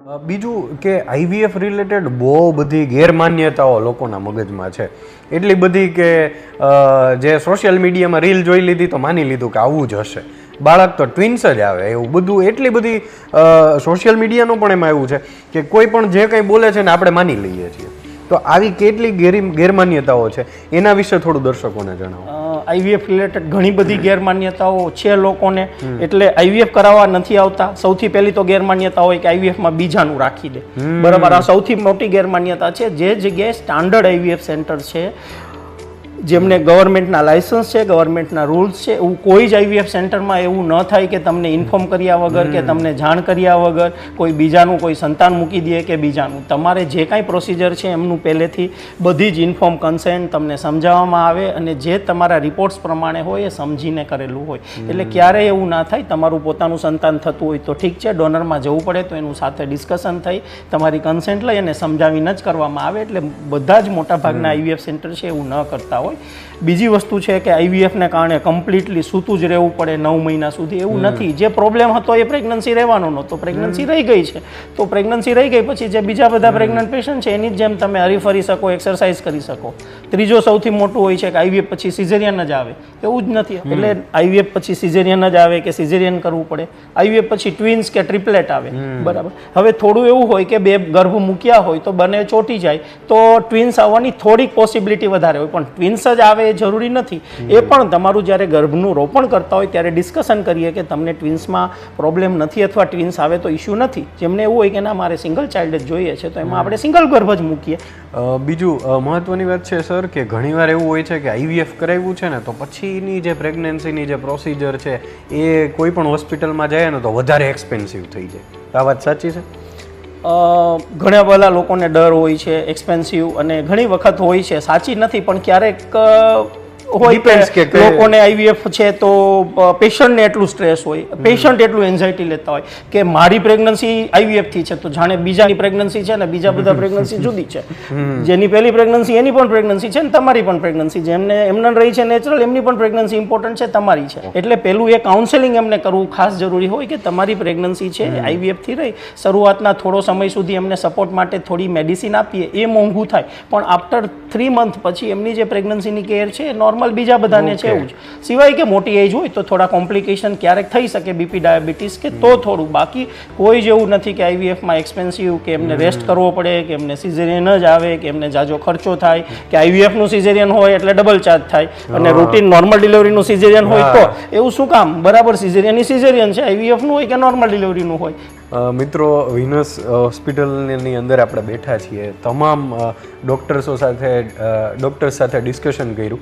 બીજું કે IVF related બહુ બધી ગેરમાન્યતાઓ લોકોના મગજમાં છે. એટલી બધી કે જે સોશિયલ મીડિયામાં રીલ જોઈ લીધી તો માની લીધું કે આવું જ હશે, બાળક તો ટ્વિન્સ જ આવે, એવું બધું એટલી બધી સોશિયલ મીડિયાનું પણ એમાં એવું છે કે કોઈ પણ જે કંઈ બોલે છે ને આપણે માની લઈએ છીએ. તો આવી કેટલી ગેરમાન્યતાઓ છે એના વિશે થોડું દર્શકોને જણાવો. આઈવીએફ રિલેટેડ ઘણી બધી ગેરમાન્યતાઓ છે લોકોને, એટલે આઈવીએફ કરાવવા નથી આવતા. સૌથી પહેલી તો ગેરમાન્યતા હોય કે આઈવીએફમાં બીજાનું રાખી દે, બરાબર. આ સૌથી મોટી ગેરમાન્યતા છે. જે જગ્યાએ સ્ટાન્ડર્ડ આઈવીએફ સેન્ટર છે, જેમને ગવર્મેન્ટના લાયસન્સ છે, ગવર્મેન્ટના રૂલ્સ છે, એવું કોઈ જ આઈવીએફ સેન્ટરમાં એવું ન થાય કે તમને ઇન્ફોર્મ કર્યા વગર કે તમને જાણ કર્યા વગર કોઈ બીજાનું કોઈ સંતાન મૂકી દે કે બીજાનું. તમારે જે કાંઈ પ્રોસિજર છે એમનું પહેલેથી બધી જ ઇન્ફોર્મ કન્સેન્ટ તમને સમજાવવામાં આવે અને જે તમારા રિપોર્ટ્સ પ્રમાણે હોય એ સમજીને કરેલું હોય. એટલે ક્યારેય એવું ના થાય. તમારું પોતાનું સંતાન થતું હોય તો ઠીક છે, ડોનરમાં જવું પડે તો એનું સાથે ડિસ્કશન થઈ તમારી કન્સેન્ટ લઈ અને સમજાવીને જ કરવામાં આવે. એટલે બધા જ મોટાભાગના આઈવીએફ સેન્ટર છે એવું ન કરતા હોય. બીજી વસ્તુ છે કે આઈવીએફને કારણે કમ્પ્લીટલી સૂતું જ રહેવું પડે 9 મહિના સુધી, એવું નથી. જે પ્રોબ્લેમ હતો એ પ્રેગ્નન્સી રહેવાનો નહોતો, પ્રેગ્નન્સી રહી ગઈ છે તો પ્રેગ્નન્સી રહી ગઈ. પછી જે બીજા બધા પ્રેગ્નન્ટ પેશન્ટ છે એની જેમ તમે હરીફરી શકો, એક્સરસાઇઝ કરી શકો. ત્રીજો સૌથી મોટું હોય છે કે આઈવીએફ પછી સિઝેરિયન જ આવે, એવું જ નથી. એટલે આઈવીએફ પછી સિઝેરિયન જ આવે કે સિઝેરિયન કરવું પડે, આઈવીએફ પછી ટ્વિન્સ કે ટ્રિપલેટ આવે, બરાબર. હવે થોડું એવું હોય કે 2 ગર્ભ મૂક્યા હોય તો બંને ચોટી જાય તો ટ્વિન્સ આવવાની થોડીક પોસિબિલિટી વધારે હોય, પણ ટ્વિન્સ જ આવે એ જરૂરી નથી. એ પણ તમારું જ્યારે ગર્ભનું રોપણ કરતા હોય ત્યારે ડિસ્કશન કરીએ કે તમને ટ્વિન્સમાં પ્રોબ્લેમ નથી અથવા ટ્વિન્સ આવે તો ઇશ્યુ નથી. જેમને એવું હોય કે ના મારે સિંગલ ચાઇલ્ડ જ જોઈએ છે તો એમાં આપણે સિંગલ ગર્ભ જ મૂકીએ. બીજું મહત્વની વાત છે સર કે ઘણીવાર એવું હોય છે કે આઈવીએફ કરાવ્યું છે ને તો પછીની જે પ્રેગ્નન્સીની જે પ્રોસિજર છે એ કોઈ પણ હોસ્પિટલમાં જાય ને તો વધારે એક્સપેન્સિવ થઈ જાય. આ વાત સાચી છે? ઘણા બધા લોકોને ડર હોય છે એક્સપેન્સિવ, અને ઘણી વખત હોય છે, સાચી નથી. પણ ક્યારેક હોય કે લોકોને આઈવીએફ છે તો પેશન્ટને એટલું સ્ટ્રેસ હોય, પેશન્ટ એટલું એન્ઝાયટી લેતા હોય કે મારી પ્રેગ્નન્સી આઈવીએફ થી છે તો જાણે બીજાની પ્રેગ્નન્સી છે ને બીજા બધા પ્રેગ્નન્સી જુદી છે. જેની પહેલી પ્રેગ્નન્સી એની પણ પ્રેગ્નન્સી છે ને તમારી પણ પ્રેગ્નન્સી, જેમને એમને રહી છે નેચરલ એમની પણ પ્રેગ્નન્સી ઇમ્પોર્ટન્ટ છે, તમારી છે. એટલે પેલું એ કાઉન્સેલિંગ એમને કરવું ખાસ જરૂરી હોય કે તમારી પ્રેગ્નન્સી છે આઈવીએફ થી રહી. શરૂઆતના થોડો સમય સુધી એમને સપોર્ટ માટે થોડી મેડિસિન આપીએ, એ મોંઘું થાય, પણ આફ્ટર 3 મંથ પછી એમની જે પ્રેગ્નન્સીની કેર છે નોર્મલ બીજા બધાને છે એવું જ. સિવાય કે મોટી એજ હોય તો થોડા કોમ્પ્લિકેશન ક્યારેક થઈ શકે, બીપી ડાયાબિટીસ કે તો થોડું, બાકી કોઈ જ એવું નથી કે આઈવીએફમાં એક્સપેન્સિવ કે એમને રેસ્ટ કરવો પડે કે એમને સિઝેરિયન જ આવે કે એમને જાજો ખર્ચો થાય કે આઈવીએફનું સિઝેરિયન હોય એટલે ડબલ ચાર્જ થાય અને રૂટીન નોર્મલ ડિલિવરીનું સિઝેરિયન હોય તો એવું શું કામ? બરાબર, સિઝેરિયનની સિઝેરિયન છે, આઈવીએફનું હોય કે નોર્મલ ડિલિવરીનું હોય. મિત્રો, વિનસ હોસ્પિટલની અંદર આપણે બેઠા છીએ, તમામ ડૉક્ટર્સ સાથે ડિસ્કશન કર્યું.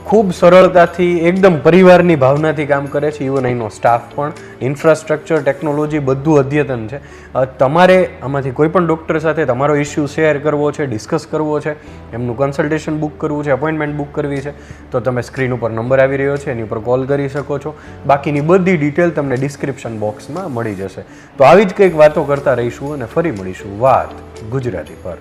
ખૂબ સરળતાથી એકદમ પરિવારની ભાવનાથી કામ કરે છે. ઇવન અહીંનો સ્ટાફ પણ, ઇન્ફ્રાસ્ટ્રક્ચર, ટેકનોલોજી બધું અદ્યતન છે. તમારે આમાંથી કોઈ પણ ડૉક્ટર સાથે તમારો ઇસ્યુ શેર કરવો છે, ડિસ્કસ કરવો છે, એમનું કન્સલ્ટેશન બુક કરવું છે, અપોઇન્ટમેન્ટ બુક કરવી છે તો તમે સ્ક્રીન ઉપર નંબર આવી રહ્યો છે એની ઉપર કોલ કરી શકો છો. બાકીની બધી ડિટેલ તમને ડિસ્ક્રિપ્શન બોક્સમાં મળી જશે. તો આવી જ કંઈક વાતો કરતા રહીશું અને ફરી મળીશું વાત ગુજરાતી પર.